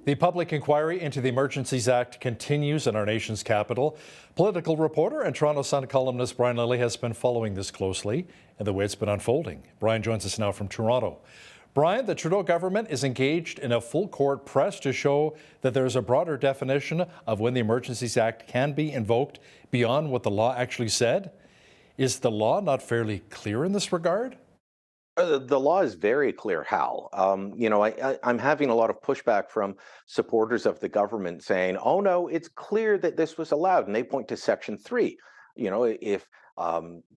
The public inquiry into the Emergencies Act continues in our nation's capital. Political reporter and Toronto Sun columnist Brian Lilley has been following this closely and the way it's been unfolding. Brian joins us now from Toronto. Brian, the Trudeau government is engaged in a full court press to show that there's a broader definition of when the Emergencies Act can be invoked beyond what the law actually said. Is the law not fairly clear in this regard? The law is very clear, Hal. I'm having a lot of pushback from supporters of the government saying, "Oh no, it's clear that this was allowed," and they point to Section 3. If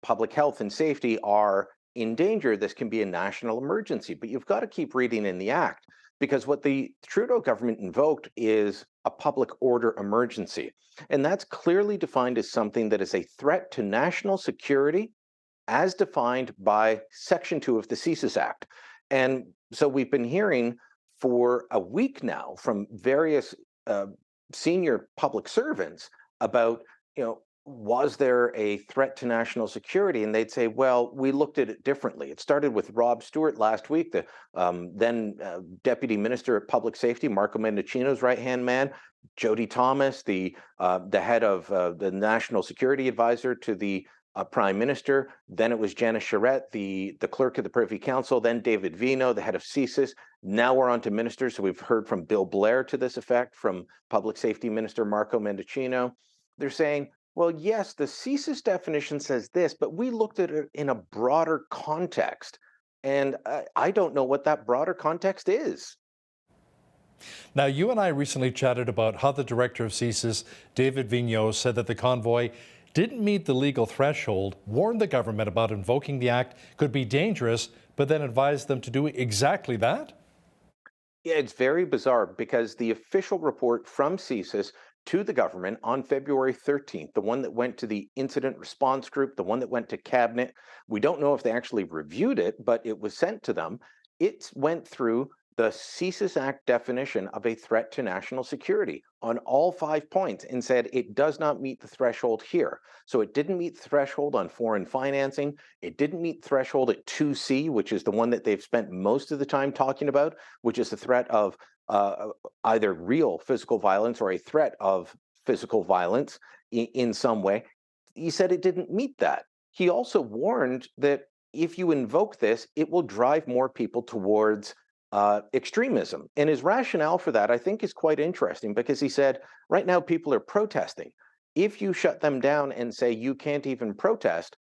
public health and safety are in danger, this can be a national emergency. But you've got to keep reading in the Act because what the Trudeau government invoked is a public order emergency, and that's clearly defined as something that is a threat to national security as defined by Section 2 of the CSIS Act. And so we've been hearing for a week now from various senior public servants about, was there a threat to national security? And they'd say, well, we looked at it differently. It started with Rob Stewart last week, the then Deputy Minister of Public Safety, Marco Mendicino's right-hand man, Jody Thomas, the head of the National Security Advisor to the Prime Minister. Then it was Janice Charette, the clerk of the Privy Council. Then David Vino, the head of CSIS. Now we're on to ministers. So we've heard from Bill Blair to this effect, from Public Safety Minister Marco Mendicino. They're saying, well, yes, the CSIS definition says this, but we looked at it in a broader context. And I don't know what that broader context is. Now, you and I recently chatted about how the director of CSIS, David Vigneault, said that the convoy didn't meet the legal threshold, warned the government about invoking the act could be dangerous, but then advised them to do exactly that? Yeah, it's very bizarre because the official report from CSIS to the government on February 13th, the one that went to the incident response group, the one that went to cabinet, we don't know if they actually reviewed it, but it was sent to them. It went through the CSIS Act definition of a threat to national security on all 5 points and said it does not meet the threshold here. So it didn't meet the threshold on foreign financing. It didn't meet the threshold at 2C, which is the one that they've spent most of the time talking about, which is the threat of either real physical violence or a threat of physical violence in some way. He said it didn't meet that. He also warned that if you invoke this, it will drive more people towards extremism. And his rationale for that, I think, is quite interesting because he said, right now, people are protesting. If you shut them down and say you can't even protest,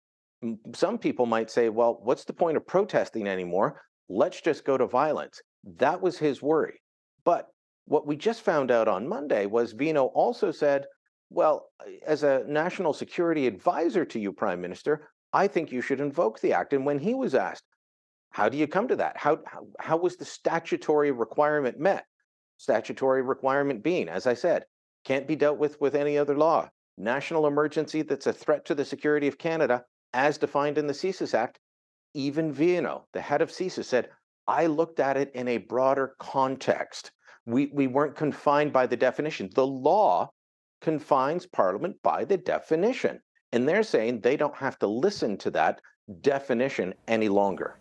some people might say, well, what's the point of protesting anymore? Let's just go to violence. That was his worry. But what we just found out on Monday was Vino also said, well, as a national security advisor to you, Prime Minister, I think you should invoke the act. And when he was asked, how do you come to that? How was the statutory requirement met? Statutory requirement being, as I said, can't be dealt with any other law. National emergency that's a threat to the security of Canada, as defined in the CSIS Act. Even Vino, the head of CSIS, said, I looked at it in a broader context. We weren't confined by the definition. The law confines Parliament by the definition. And they're saying they don't have to listen to that definition any longer.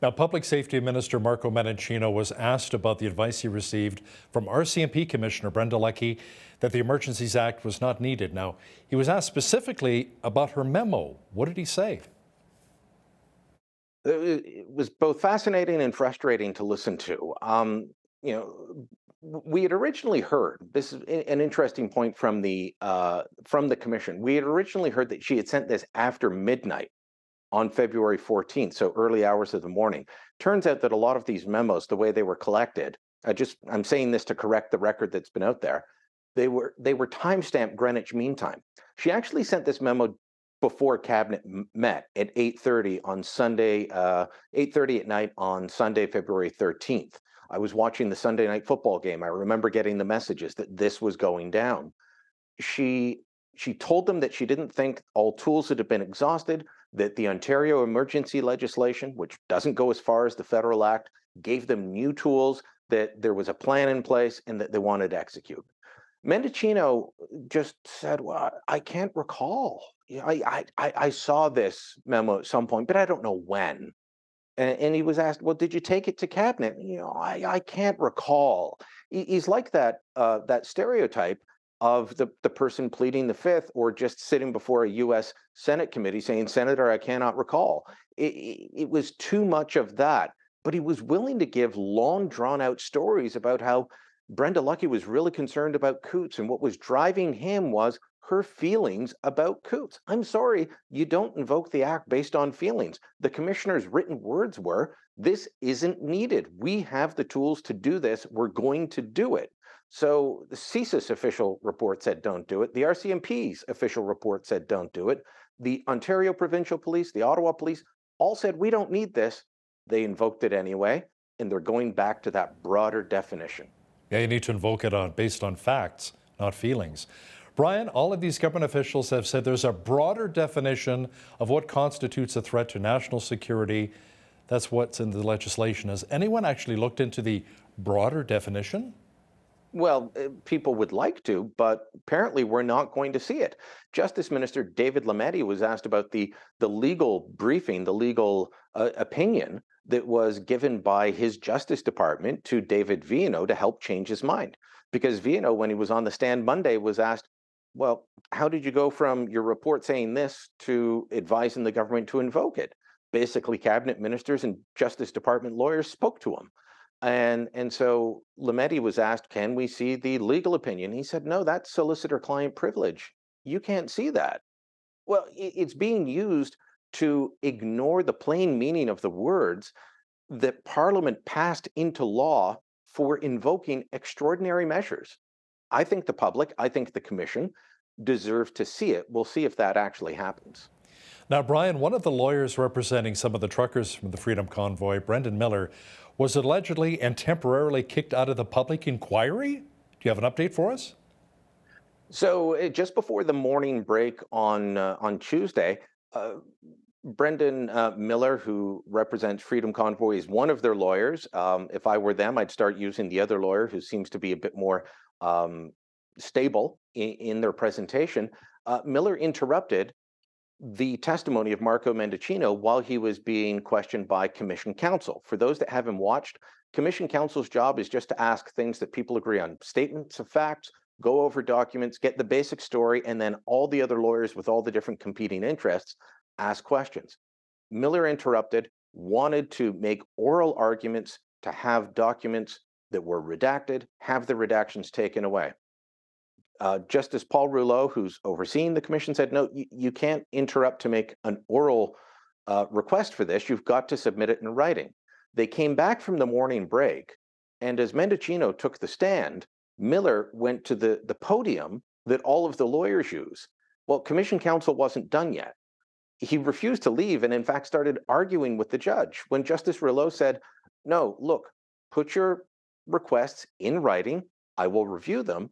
Now, Public Safety Minister Marco Mendicino was asked about the advice he received from RCMP Commissioner Brenda Leckie that the Emergencies Act was not needed. Now, he was asked specifically about her memo. What did he say? It was both fascinating and frustrating to listen to. We had originally heard, this is an interesting point from the commission. We had originally heard that she had sent this after midnight on February 14th, so early hours of the morning. Turns out that a lot of these memos, the way they were collected, I'm saying this to correct the record that's been out there, they were timestamped Greenwich Mean Time. She actually sent this memo before cabinet met at 8:30 on Sunday, 8:30 at night on Sunday, February 13th. I was watching the Sunday night football game. I remember getting the messages that this was going down. She told them that she didn't think all tools had been exhausted, that the Ontario emergency legislation, which doesn't go as far as the federal act, gave them new tools, that there was a plan in place and that they wanted to execute. Mendicino just said, well, I can't recall. I saw this memo at some point, but I don't know when. And he was asked, "Well, did you take it to cabinet?" I can't recall. He's like that stereotype of the person pleading the fifth or just sitting before a U.S. Senate committee saying, "Senator, I cannot recall." It was too much of that, but he was willing to give long, drawn out stories about how Brenda Lucki was really concerned about Coots, and what was driving him was her feelings about Coots. I'm sorry, you don't invoke the act based on feelings. The commissioner's written words were, "This isn't needed. We have the tools to do this. We're going to do it." So the CSIS official report said don't do it. The RCMP's official report said don't do it. The Ontario Provincial Police, the Ottawa Police, all said we don't need this. They invoked it anyway, and they're going back to that broader definition. Yeah, you need to invoke it based on facts, not feelings. Brian, all of these government officials have said there's a broader definition of what constitutes a threat to national security. That's what's in the legislation. Has anyone actually looked into the broader definition? Well, people would like to, but apparently we're not going to see it. Justice Minister David Lametti was asked about the legal briefing, the legal opinion that was given by his Justice Department to David Viano to help change his mind. Because Viano, when he was on the stand Monday, was asked, "Well, how did you go from your report saying this to advising the government to invoke it?" Basically, cabinet ministers and Justice Department lawyers spoke to him. And so Lametti was asked, "Can we see the legal opinion?" He said, "No, that's solicitor-client privilege. You can't see that." Well, it's being used to ignore the plain meaning of the words that Parliament passed into law for invoking extraordinary measures. I think the public, I think the Commission deserve to see it. We'll see if that actually happens. Now, Brian, one of the lawyers representing some of the truckers from the Freedom Convoy, Brendan Miller, was allegedly and temporarily kicked out of the public inquiry. Do you have an update for us? So just before the morning break on Tuesday, uh, Brendan Miller, who represents Freedom Convoy, is one of their lawyers. If I were them, I'd start using the other lawyer, who seems to be a bit more um, stable in their presentation. Miller interrupted the testimony of Marco Mendicino while he was being questioned by Commission counsel. For those that haven't watched, Commission counsel's job is just to ask things that people agree on, statements of facts, go over documents, get the basic story, and then all the other lawyers with all the different competing interests ask questions. Miller interrupted, wanted to make oral arguments to have documents that were redacted, have the redactions taken away. Justice Paul Rouleau, who's overseeing the commission, said, "No, you can't interrupt to make an oral request for this. You've got to submit it in writing." They came back from the morning break, and as Mendicino took the stand, Miller went to the podium that all of the lawyers use. Well, commission counsel wasn't done yet. He refused to leave and, in fact, started arguing with the judge. When Justice Rouleau said, "No, look, put your requests in writing, I will review them,"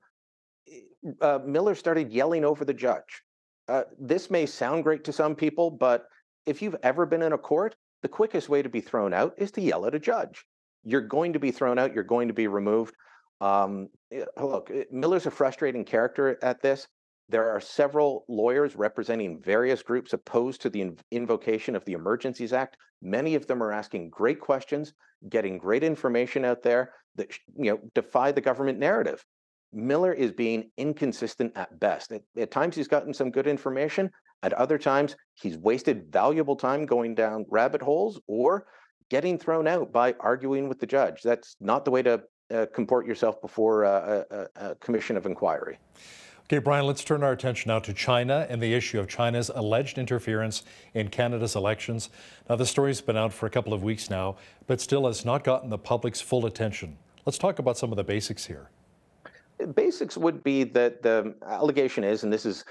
Miller started yelling over the judge. This may sound great to some people, but if you've ever been in a court, the quickest way to be thrown out is to yell at a judge. You're going to be thrown out, you're going to be removed. Look, Miller's a frustrating character at this. There are several lawyers representing various groups opposed to the invocation of the Emergencies Act. Many of them are asking great questions, getting great information out there that defy the government narrative. Miller is being inconsistent at best. At times, he's gotten some good information. At other times, he's wasted valuable time going down rabbit holes or getting thrown out by arguing with the judge. That's not the way to comport yourself before a commission of inquiry. Okay, Brian, let's turn our attention now to China and the issue of China's alleged interference in Canada's elections. Now, the story's been out for a couple of weeks now, but still has not gotten the public's full attention. Let's talk about some of the basics here. Basics would be that the allegation is, and this is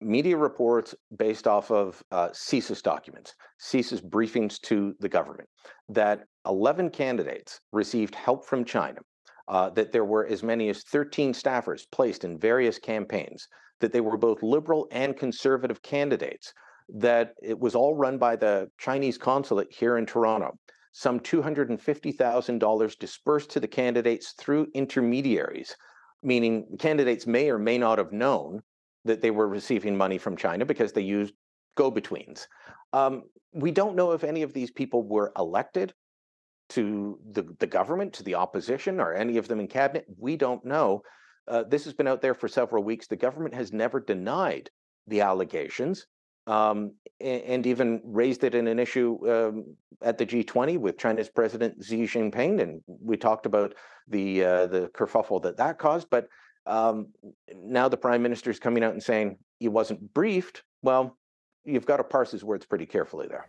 media reports based off of CSIS documents, CSIS briefings to the government, that 11 candidates received help from China, that there were as many as 13 staffers placed in various campaigns, that they were both liberal and conservative candidates, that it was all run by the Chinese consulate here in Toronto. Some $250,000 dispersed to the candidates through intermediaries, meaning candidates may or may not have known that they were receiving money from China because they used go-betweens. We don't know if any of these people were elected to the government, to the opposition, or any of them in cabinet. We don't know. This has been out there for several weeks. The government has never denied the allegations, and even raised it in an issue at the G20 with China's President Xi Jinping, and we talked about the kerfuffle that caused. But now the Prime Minister is coming out and saying he wasn't briefed. Well, you've got to parse his words pretty carefully there.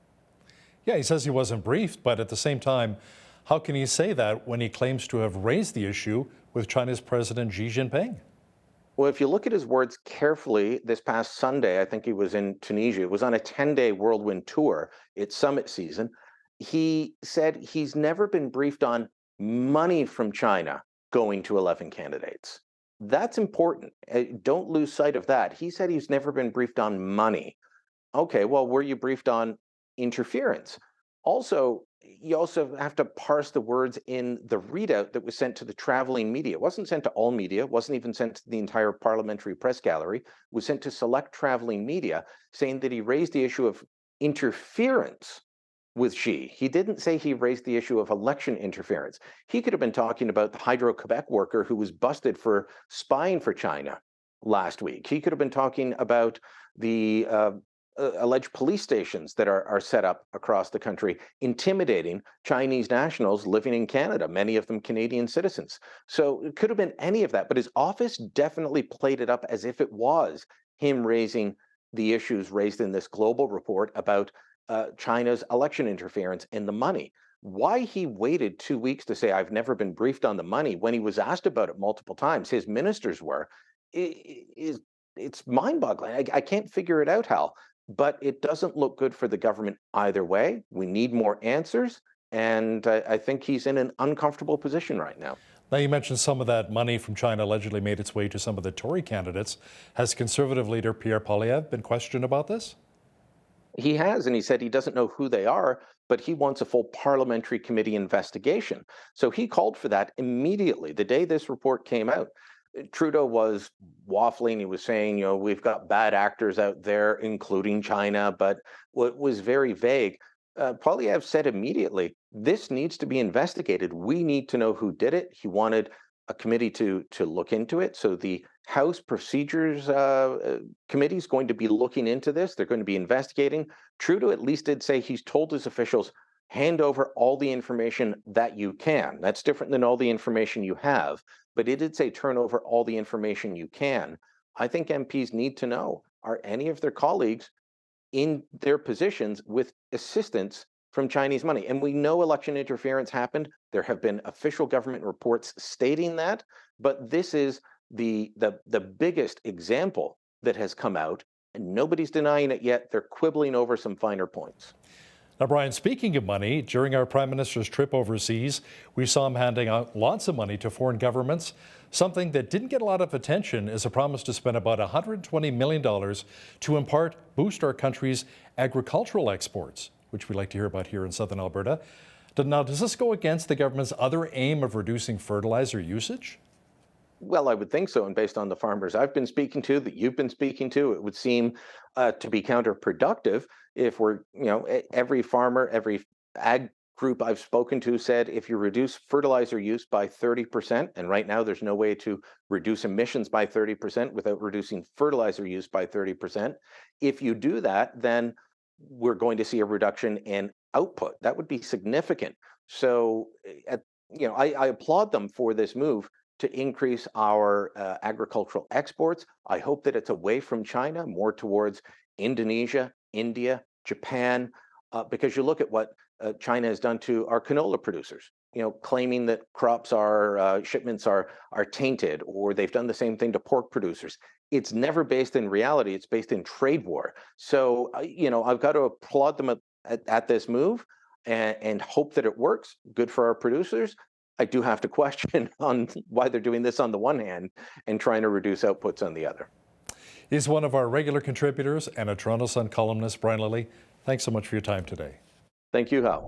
Yeah, he says he wasn't briefed, but at the same time, how can he say that when he claims to have raised the issue with China's President Xi Jinping? Well, if you look at his words carefully, this past Sunday, I think he was in Tunisia. It was on a 10-day whirlwind tour. It's summit season. He said he's never been briefed on money from China going to 11 candidates. That's important. Don't lose sight of that. He said he's never been briefed on money. Okay, well, were you briefed on interference? Also, you also have to parse the words in the readout that was sent to the traveling media. It wasn't sent to all media, it wasn't even sent to the entire parliamentary press gallery. It was sent to select traveling media, saying that he raised the issue of interference with Xi. He didn't say he raised the issue of election interference. He could have been talking about the Hydro-Quebec worker who was busted for spying for China last week. He could have been talking about the alleged police stations that are set up across the country, intimidating Chinese nationals living in Canada, many of them Canadian citizens. So it could have been any of that, but his office definitely played it up as if it was him raising the issues raised in this global report about China's election interference and the money. Why he waited 2 weeks to say, I've never been briefed on the money, when he was asked about it multiple times, his ministers were, it's mind-boggling. I can't figure it out, Hal. But it doesn't look good for the government either way. We need more answers, and I think he's in an uncomfortable position right now. Now, you mentioned some of that money from China allegedly made its way to some of the Tory candidates. Has Conservative leader Pierre Poilievre been questioned about this? He has, and he said he doesn't know who they are, but he wants a full parliamentary committee investigation. So he called for that immediately, the day this report came out. Trudeau was waffling. He was saying, we've got bad actors out there, including China, but what was very vague. Poilievre said immediately, this needs to be investigated. We need to know who did it. He wanted a committee to look into it. So the House Procedures Committee is going to be looking into this. They're going to be investigating. Trudeau at least did say he's told his officials, hand over all the information that you can. That's different than all the information you have. But it did say turn over all the information you can. I think MPs need to know, are any of their colleagues in their positions with assistance from Chinese money? And we know election interference happened. There have been official government reports stating that, but this is the biggest example that has come out, and nobody's denying it yet. They're quibbling over some finer points. Now, Brian, speaking of money, during our Prime Minister's trip overseas, we saw him handing out lots of money to foreign governments. Something that didn't get a lot of attention is a promise to spend about $120 million to in part boost our country's agricultural exports, which we like to hear about here in southern Alberta. Now, does this go against the government's other aim of reducing fertilizer usage? Well, I would think so. And based on the farmers I've been speaking to, that you've been speaking to, it would seem to be counterproductive if we're, every farmer, every ag group I've spoken to said if you reduce fertilizer use by 30%, and right now there's no way to reduce emissions by 30% without reducing fertilizer use by 30%. If you do that, then we're going to see a reduction in output. That would be significant. So, I applaud them for this move to increase our agricultural exports. I hope that it's away from China, more towards Indonesia, India, Japan, because you look at what China has done to our canola producers, claiming that shipments are tainted, or they've done the same thing to pork producers. It's never based in reality. It's based in trade war. So, I've got to applaud them at this move and hope that it works. Good for our producers. I do have to question on why they're doing this on the one hand and trying to reduce outputs on the other. He's one of our regular contributors and a Toronto Sun columnist, Brian Lilley. Thanks so much for your time today. Thank you, Hal.